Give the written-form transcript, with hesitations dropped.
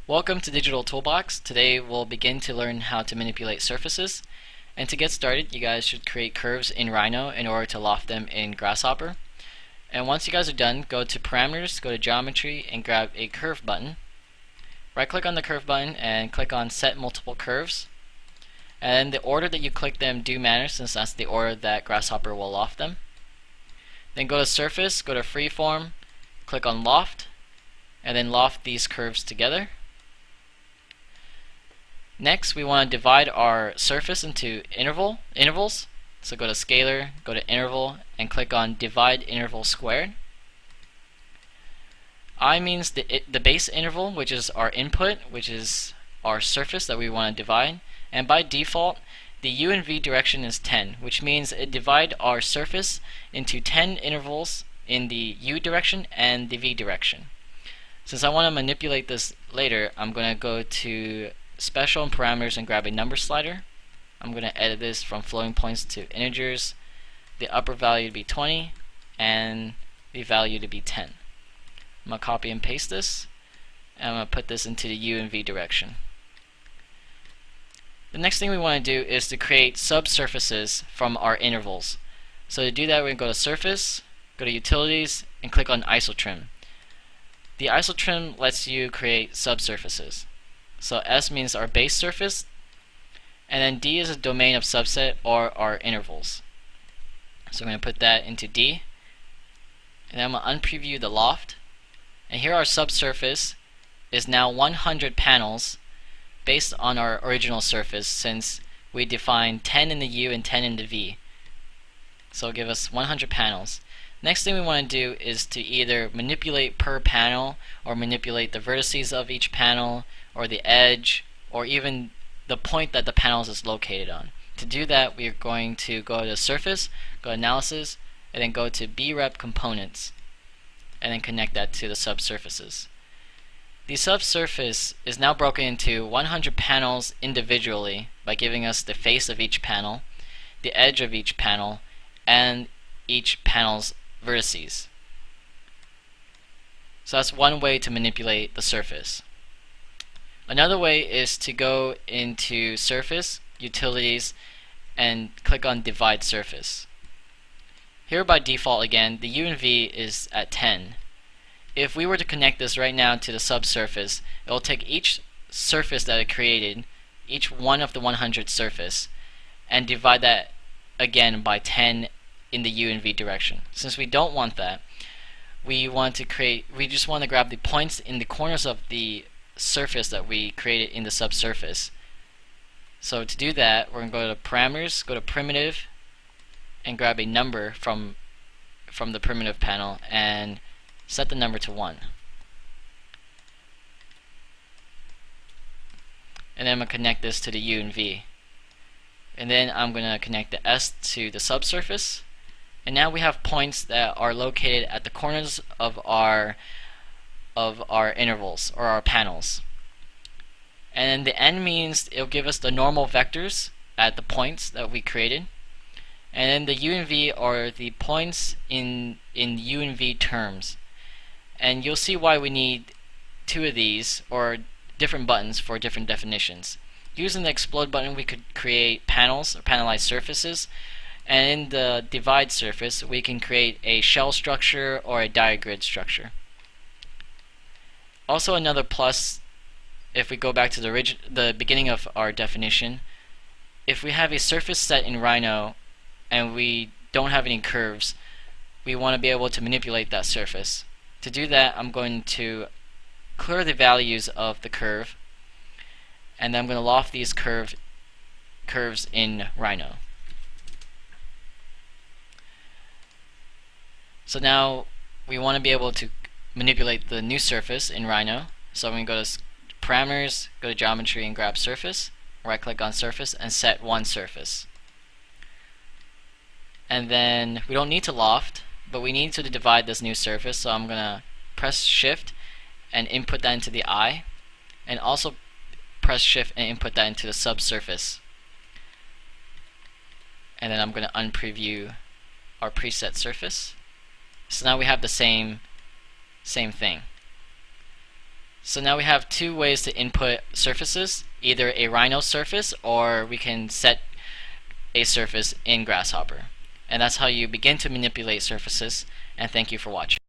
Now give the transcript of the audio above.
Welcome to Digital Toolbox. Today we'll begin to learn how to manipulate surfaces. And to get started, you guys should create curves in Rhino in order to loft them in Grasshopper. And once you guys are done, go to Parameters, go to Geometry, and grab a Curve button. Right click on the Curve button and click on Set Multiple Curves. And the order that you click them do matter, since that's the order that Grasshopper will loft them. Then go to Surface, go to Freeform, click on Loft, and then loft these curves together. Next, we want to divide our surface into intervals. So go to Scalar, go to Interval, and click on Divide Interval Squared. I means the base interval, which is our input, which is our surface that we want to divide. And by default, the U and V direction is 10, which means it divides our surface into 10 intervals in the U direction and the V direction. Since I want to manipulate this later, I'm going to go to Special and Parameters and grab a number slider. I'm going to edit this from floating points to integers, the upper value to be 20 and the value to be 10. I'm going to copy and paste this, and I'm going to put this into the U and V direction. The next thing we want to do is to create subsurfaces from our intervals. So to do that, we're going to go to Surface, go to Utilities, and click on Isotrim. The Isotrim lets you create subsurfaces. So S means our base surface, and then D is a domain of subset or our intervals. So I'm going to put that into D, and then I'm going to unpreview the loft. And here our subsurface is now 100 panels based on our original surface, since we defined 10 in the U and 10 in the V. So it'll give us 100 panels. Next thing we want to do is to either manipulate per panel, or manipulate the vertices of each panel, or the edge, or even the point that the panels is located on. To do that, we are going to go to Surface, go to Analysis, and then go to BRep Components, and then connect that to the subsurfaces. The subsurface is now broken into 100 panels individually by giving us the face of each panel, the edge of each panel, and each panel's vertices. So that's one way to manipulate the surface. Another way is to go into Surface, Utilities, and click on Divide Surface. Here by default again, the U and V is at 10. If we were to connect this right now to the subsurface, it will take each surface that it created, each one of the 100 surface, and divide that again by 10 in the U and V direction. Since we don't want that, we just want to grab the points in the corners of the surface that we created in the subsurface. So to do that, we're going to go to Parameters, go to Primitive, and grab a number from the primitive panel and set the number to 1. And then I'm going to connect this to the U and V. And then I'm going to connect the S to the subsurface. And now we have points that are located at the corners of our intervals, or our panels. And then the N means it'll give us the normal vectors at the points that we created. And then the U and V are the points in U and V terms. And you'll see why we need two of these, or different buttons for different definitions. Using the Explode button, we could create panels, or panelized surfaces. And in the Divide surface, we can create a shell structure or a diagrid structure. Also, another plus, if we go back to the beginning of our definition, if we have a surface set in Rhino and we don't have any curves, we want to be able to manipulate that surface. To do that, I'm going to clear the values of the curve, and then I'm going to loft these curves in Rhino. So now we want to be able to manipulate the new surface in Rhino. So I'm going to go to Parameters, go to Geometry, and grab Surface. Right click on Surface and set one surface. And then we don't need to loft, but we need to divide this new surface. So I'm going to press Shift and input that into the eye, and also press Shift and input that into the subsurface. And then I'm going to unpreview our preset surface. So now we have the same thing. So now we have two ways to input surfaces, either a Rhino surface or we can set a surface in Grasshopper. And that's how you begin to manipulate surfaces, and thank you for watching.